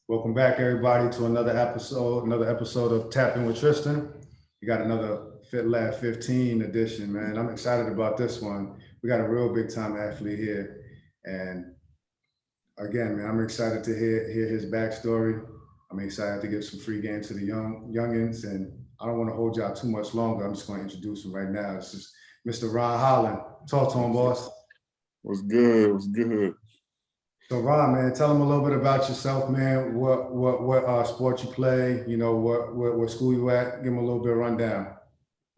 Welcome back, everybody, to another episode of Tapping with Tristan. We got another Fit Lab 15 edition, man. I'm excited about this one. We got a real big time athlete here. And again, man, I'm excited to hear his backstory. I'm excited to give some free game to the youngins. And I don't want to hold y'all too much longer. I'm just going to introduce him right now. It's just Mr. Ron Holland. Talk to him, boss. What's good? What's good? So Ron, man, tell them a little bit about yourself, man. What sport you play? You know what school you at? Give them a little bit of rundown.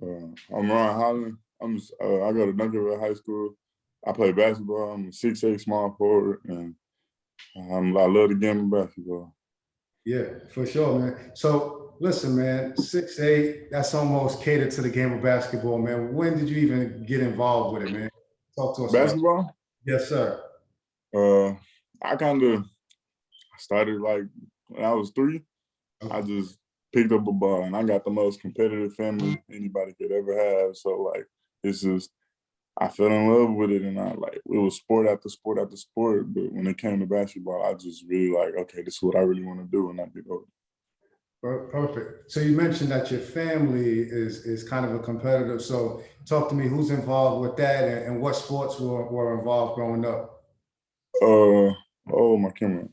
I'm Ron Holland. I go to Duncanville High School. I play basketball. I'm a 6'8" small forward, and I love the game of basketball. Yeah, for sure, man. So listen, man, 6'8", that's almost catered to the game of basketball, man. When did you even get involved with it, man? Talk to us Basketball? about it. Yes, sir. I kind of started like when I was 3. Okay. I just picked up a ball, and I got the most competitive family anybody could ever have. So like, it's just I fell in love with it, and it was sport after sport after sport. But when it came to basketball, I just really okay, this is what I really want to do, and I did it. Perfect. So you mentioned that your family is kind of a competitive. So talk to me, who's involved with that, and what sports were involved growing up? Oh, my camera.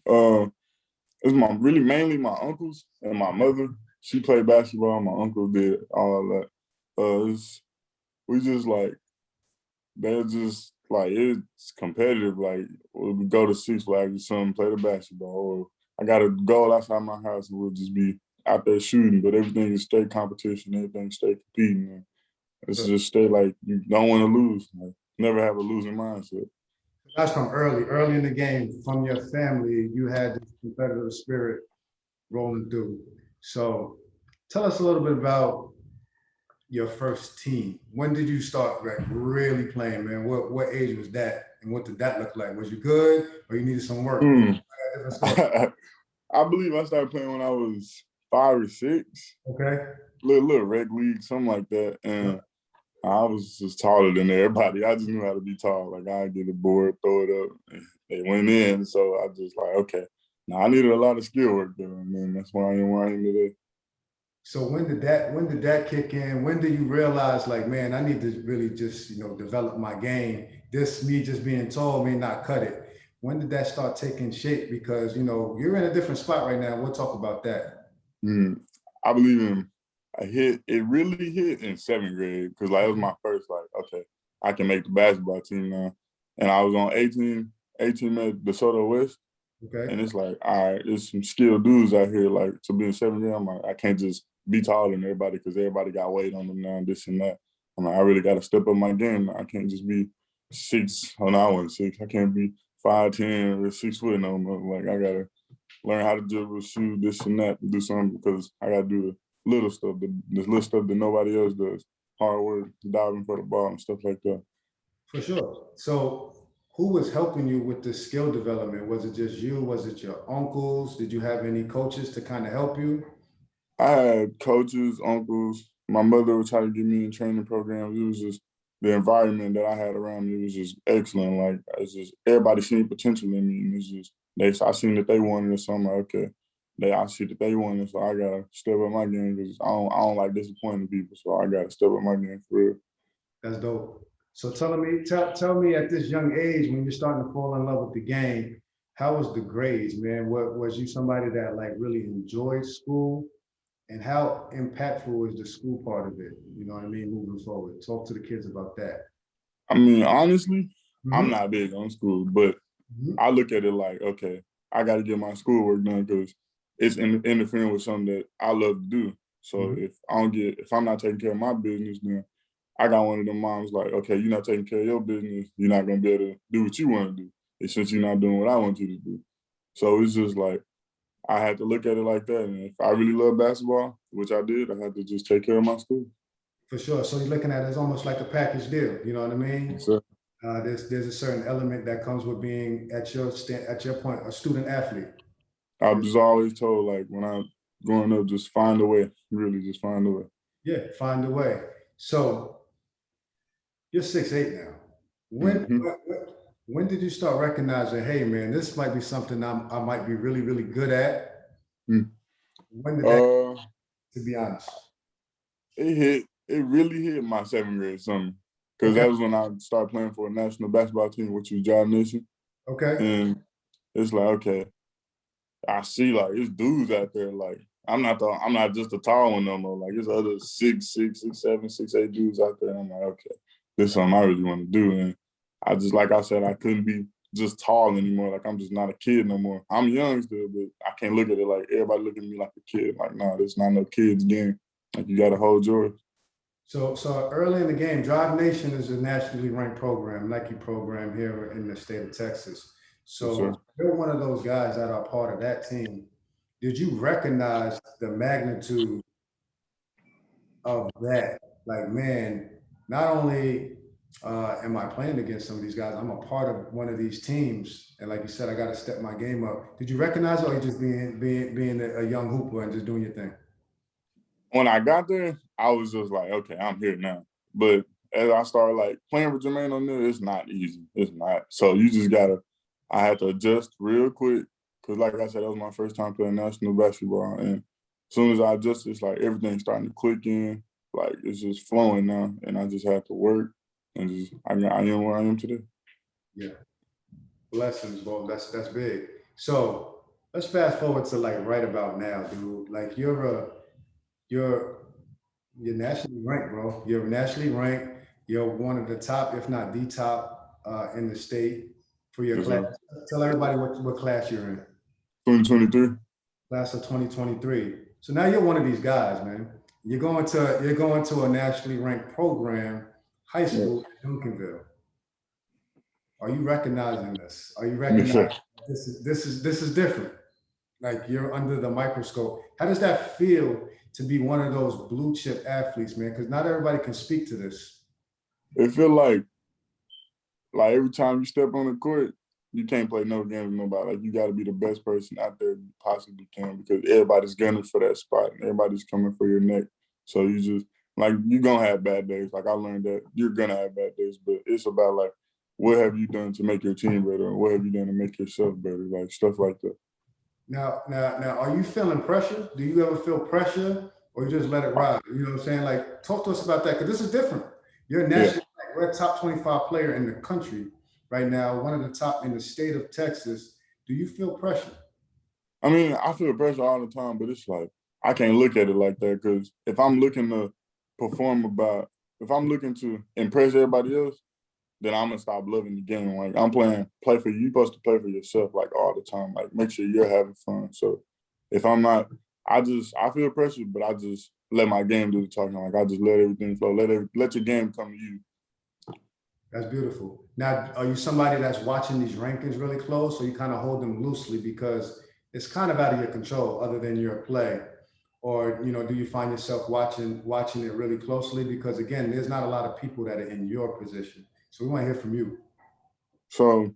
It's mainly my uncles and my mother. She played basketball. My uncle did all that. We just they're just it's competitive. Like we go to Six Flags or something, play the basketball. Or I got a goal outside my house, and we'll just be out there shooting. But everything is straight competition. Everything straight competing. And it's just stay you don't want to lose. Never have a losing mindset. That's from early in the game, from your family, you had this competitive spirit rolling through. So tell us a little bit about your first team. When did you start really playing, man? What age was that? And what did that look like? Was you good or you needed some work? I believe I started playing when I was 5 or 6. Okay. Little rec league, something like that. And I was just taller than everybody. I just knew how to be tall. I get a board, throw it up, and they went in. So I just okay. Now I needed a lot of skill work though, and then that's why I am where I am today. So when did that kick in? When did you realize man, I need to really just, develop my game? Me just being tall may not cut it. When did that start taking shape? Because, you're in a different spot right now. We'll talk about that. I believe it really hit in 7th grade because it was my first okay, I can make the basketball team now. And I was on 18 at DeSoto West. Okay. And it's all right, there's some skilled dudes out here. To be in 7th grade, I'm I can't just be taller than everybody because everybody got weight on them now and this and that. I really got to step up my game. I can't just be 6. Oh, no, I wasn't 6. I can't be 5'10" or 6 foot no more. I got to learn how to dribble, shoot, this and that, do something because I got to do the little stuff, the little stuff that nobody else does. Hard work, diving for the ball and stuff like that. For sure. So who was helping you with the skill development? Was it just you? Was it your uncles? Did you have any coaches to kind of help you? I had coaches, uncles. My mother would try to get me in training programs. It was just the environment that I had around me was just excellent. It's just everybody seen potential in me, and it's just I seen that they wanted it, so I'm okay. I see that they wanted it, so I gotta step up my game because I don't like disappointing people, so I gotta step up my game for real. That's dope. So tell me at this young age when you're starting to fall in love with the game, how was the grades, man? Was you somebody that really enjoyed school? And how impactful is the school part of it? You know what I mean? Moving forward. Talk to the kids about that. Honestly, I'm not big on school, but I look at it okay, I got to get my schoolwork done because it's interfering with something that I love to do. So if I'm not taking care of my business, then I got one of them moms okay, you're not taking care of your business, you're not gonna be able to do what you want to do. It's since you're not doing what I want you to do. So it's just I had to look at it like that. And if I really love basketball, which I did, I had to just take care of my school. For sure. So you're looking at it as almost like a package deal. You know what I mean? Yes, sir. There's a certain element that comes with being at your point a student athlete. I was always told when I growing up, just find a way. Really, just find a way. Yeah, find a way. So you're 6'8" now. When did you start recognizing, hey man, this might be something I might be really, really good at, When did that, Uh, to be honest? it really hit my 7th grade summer. Because Okay. that was when I started playing for a national basketball team, which was John Nation. Okay. And it's like, okay, I see like it's dudes out there. Like I'm not just a tall one no more. Like there's other 6'6", 6'7", 6'8" dudes out there. And I'm like, okay, this is something I really want to do. And I just, like I said, I couldn't be just tall anymore. Like I'm just not a kid no more. I'm young still, but I can't look at it like everybody look at me like a kid. Like, no, this not no kid's game. Like you gotta hold yours. So early in the game, Drive Nation is a nationally ranked program, Nike program here in the state of Texas. Yes, sir. So you're one of those guys that are part of that team. Did you recognize the magnitude of that? Like, man, not only am I playing against some of these guys, I'm a part of one of these teams. And like you said, I got to step my game up. Did you recognize it, or you just being a young hooper and just doing your thing? When I got there, I was just like, okay, I'm here now. But as I started like playing with Jermaine on there, it's not easy. It's not. So you just gotta. I had to adjust real quick because, like I said, that was my first time playing national basketball, and as soon as I adjusted, it's like everything's starting to click in. Like it's just flowing now, and I just had to work, and just I am where I am today. Yeah. Blessings, bro. That's big. So let's fast forward to like right about now, dude. Like you're you're nationally ranked, bro. You're nationally ranked. You're one of the top, if not the top, in the state for your Yes, class. sir. Tell everybody what class you're in. 2023. Class of 2023. So now you're one of these guys, man. You're going to a nationally ranked program, high Yeah. school in Duncanville. Are you recognizing this? Are you Yes, sir. recognizing this is different? Like you're under the microscope. How does that feel to be one of those blue chip athletes, man? Because not everybody can speak to this. It feel like every time you step on the court, you can't play no game with nobody. Like you got to be the best person out there you possibly can because everybody's gunning for that spot and everybody's coming for your neck. So you just like you're gonna have bad days. Like I learned that you're gonna have bad days, but it's about like what have you done to make your team better? What have you done to make yourself better? Like stuff like that. Now, are you feeling pressure? Do you ever feel pressure, or you just let it ride? You know what I'm saying? Like, talk to us about that because this is different. You're a Yeah. national, we're a top 25 player in the country right now, one of the top in the state of Texas. Do you feel pressure? I mean, I feel pressure all the time, but it's like I can't look at it like that because if I'm looking to perform about, if I'm looking to impress everybody else, then I'm gonna stop loving the game. Like I'm playing, play for you. You're supposed to play for yourself, like all the time. Like make sure you're having fun. So if I'm not, I feel pressure, but I just let my game do the talking. Like I just let everything flow. Let your game come to you. That's beautiful. Now, are you somebody that's watching these rankings really close, or you kind of hold them loosely because it's kind of out of your control, other than your play? Or do you find yourself watching it really closely? Because again, there's not a lot of people that are in your position, so we want to hear from you. So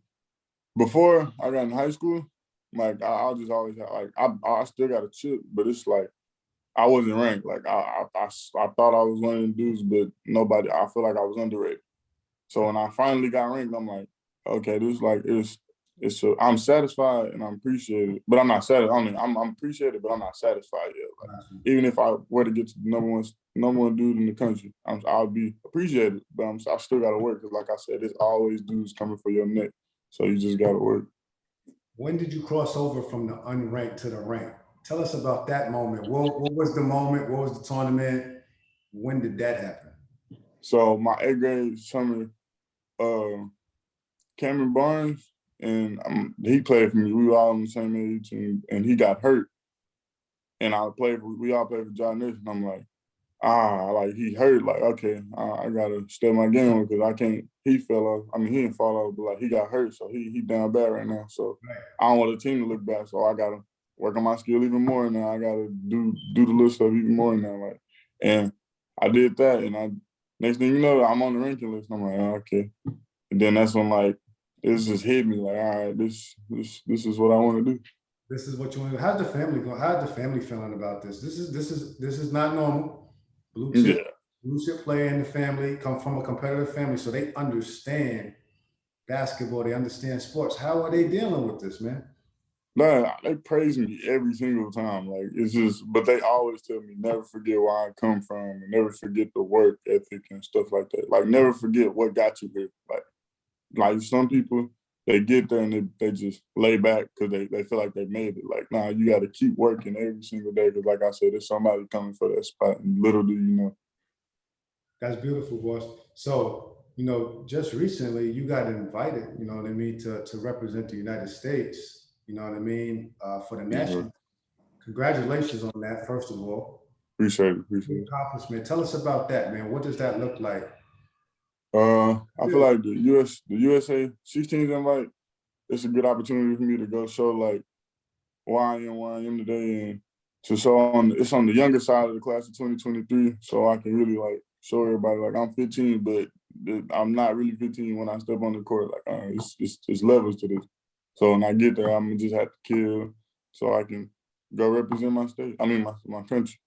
before I got in high school, like I just always have, like I still got a chip, but it's like I wasn't ranked. Like I thought I was one of the dudes, but nobody. I feel like I was underrated. So when I finally got ranked, I'm like, okay, this like I'm satisfied and I'm appreciated, but I'm not satisfied. I mean, I'm appreciated, but I'm not satisfied yet. Like even if I were to get to the number one dude in the country, I'll be appreciated, but I still got to work because, like I said, there's always dudes coming for your neck, so you just got to work. When did you cross over from the unranked to the ranked? Tell us about that moment. What was the moment? What was the tournament? When did that happen? So my 8th grade summer, uh, Cameron Barnes, and he played for me. We were all on the same age, and he got hurt. And we all played for John Nixon. I'm like, like he hurt. Like, okay, I gotta step my game on because I can't. He fell off. I mean, he didn't fall off, but like he got hurt, so he down bad right now. So I don't want the team to look bad. So I gotta work on my skill even more now. I gotta do the little stuff even more now. Like, and I did that, and next thing you know, I'm on the ranking list. I'm like, okay. And then that's when like this just hit me. Like, all right, this is what I want to do. This is what you want. How's the family going? How's the family feeling about this? This is not normal. Blue chip, Yeah. blue chip player in the family, come from a competitive family, so they understand basketball. They understand sports. How are they dealing with this, man? They praise me every single time. Like it's just, but they always tell me never forget where I come from, and never forget the work ethic and stuff like that. Like never forget what got you here. Like some people, they get there and they just lay back because they feel like they made it. Like, nah, you got to keep working every single day because, like I said, there's somebody coming for that spot, and little do you know. That's beautiful, boss. So, just recently you got invited, you know what I mean, to represent the United States, you know what I mean, for the Yes, sir. national. Congratulations on that, first of all. Appreciate it. Appreciate Big it. accomplishment. Tell us about that, man. What does that look like? I feel like the USA 16 invite, it's a good opportunity for me to go show like where I am today, and to show it's on the younger side of the class of 2023, so I can really like show everybody like I'm 15, but I'm not really 15 when I step on the court. Like it's levels to this. So when I get there, I'm gonna just have to kill so I can go represent my state. I mean my country.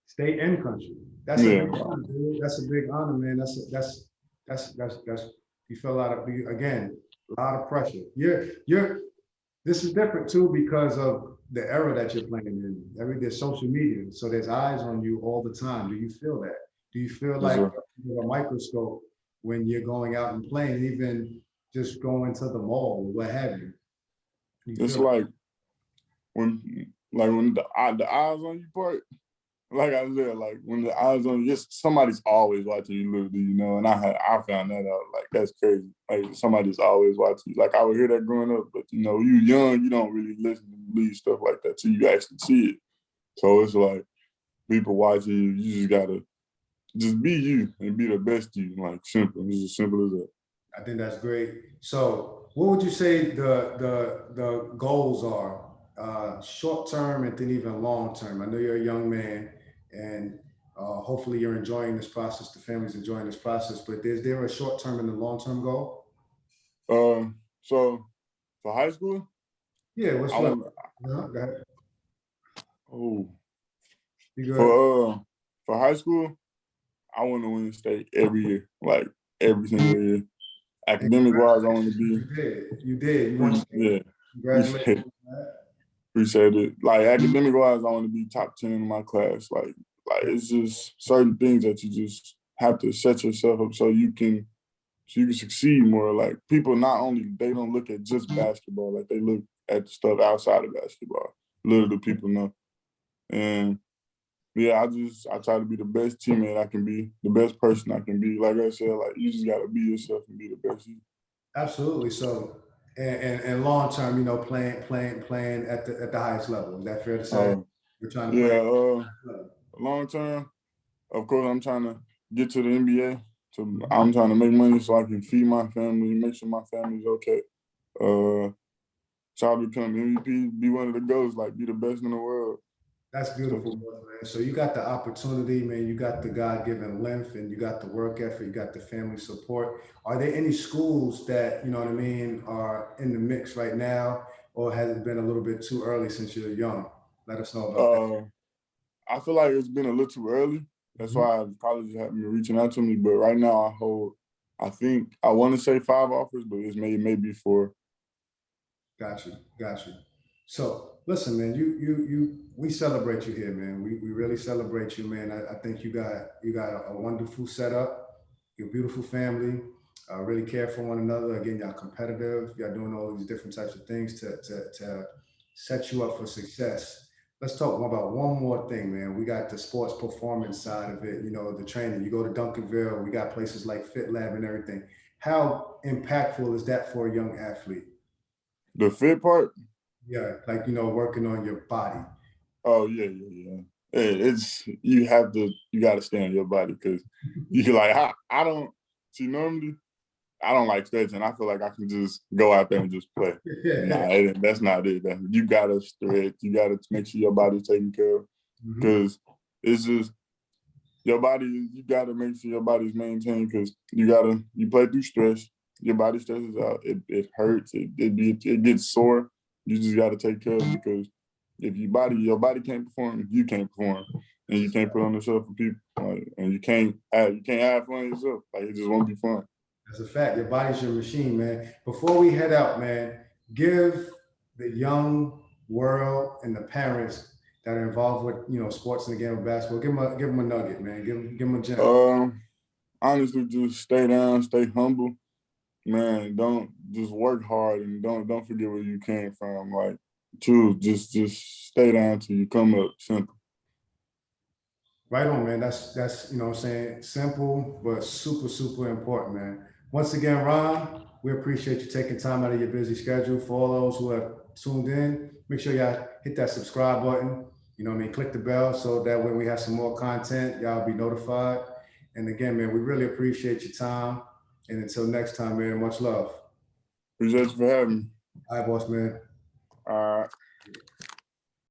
State and country. That's a Yeah. big honor, dude. That's a big honor, man. That's you feel a lot of, again, a lot of pressure. This is different too because of the era that you're playing in. There's social media, so there's eyes on you all the time. Do you feel that? Do you feel Yes, like sir. you're a microscope when you're going out and playing, even just going to the mall or what have you? Do you It's feel that? when the eyes on you part. Like I said, like when the eyes on you, somebody's always watching you, literally, and I found that out. Like that's crazy. Like somebody's always watching you. Like I would hear that growing up, but you young, you don't really listen and believe stuff like that till you actually see it. So it's like people watching you. You just gotta just be you and be the best you. Like simple. It's as simple as that. I think that's great. So, what would you say the goals are, short term and then even long term? I know you're a young man, and hopefully you're enjoying this process. The family's enjoying this process. But is there a short term and a long term goal? So for high school, Yeah. What's I what? want. No, go ahead. Oh, You good? for high school, I want to win state every year, like every single year. And Academic wise, I want to congratulations, be you did. You did. You won state. yeah, Congratulations appreciate it. on that. Appreciate it. Like academic wise, I want to be top 10 in my class. Like it's just certain things that you just have to set yourself up so you can succeed more. Like people not only they don't look at just basketball, like they look at the stuff outside of basketball. Little do people know. And yeah, I try to be the best teammate I can be, the best person I can be. Like I said, like you just gotta be yourself and be the best you. Absolutely. So, and long term, playing at the highest level. Is that fair to say? Uh, We're trying to play. yeah, long term, of course, I'm trying to get to the NBA. So I'm trying to make money so I can feed my family, make sure my family's okay. Uh, try to become MVP, be one of the GOATs, like be the best in the world. That's So, beautiful, man. So you got the opportunity, man. You got the God-given length, and you got the work effort. You got the family support. Are there any schools that you know what I mean are in the mix right now, or has it been a little bit too early since you're young? Let us know about that. uh, I feel like it's been a little too early. That's Mhm. why colleges haven't been reaching out to me. But right now, I think I want to say 5 offers, but it's maybe 4. Got you, got you. So listen, man, we celebrate you here, man. We really celebrate you, man. I think you got a wonderful setup. Your beautiful family, really care for one another. Again, y'all competitive. Y'all doing all these different types of things to set you up for success. Let's talk about one more thing, man. We got the sports performance side of it. The training. You go to Duncanville. We got places like Fit Lab and everything. How impactful is that for a young athlete? The fit part, Yeah, like working on your body. oh yeah. It's you got to stay on your body because you like I don't see normally I don't like stretching. I feel like I can just go out there and just play. Nah, that's not it. You gotta stretch. You gotta make sure your body's taken care of Mhm. because it's just your body. You gotta make sure your body's maintained because you play through stress. Your body stresses out. It hurts. It gets sore. You just gotta take care of it because if your body can't perform, you can't perform, and you can't put on the show for people. Like, and you can't have fun yourself. Like it just won't be fun. That's a fact. Your body's your machine, man. Before we head out, man, give the young world and the parents that are involved with, you know, sports and the game of basketball? Give them a nugget, man. Give them a gem. Honestly, just stay down, stay humble, man. Don't just work hard and don't forget where you came from. Like, just stay down till you come up. Simple. Right on, man. That's you know what I'm saying, simple but super, super important, man. Once again, Ron, we appreciate you taking time out of your busy schedule. For all those who have tuned in, make sure y'all hit that subscribe button. You know what I mean? Click the bell so that when we have some more content, y'all be notified. And again, man, we really appreciate your time. And until next time, man, much love. Appreciate you for having me. All right, boss, man. All right.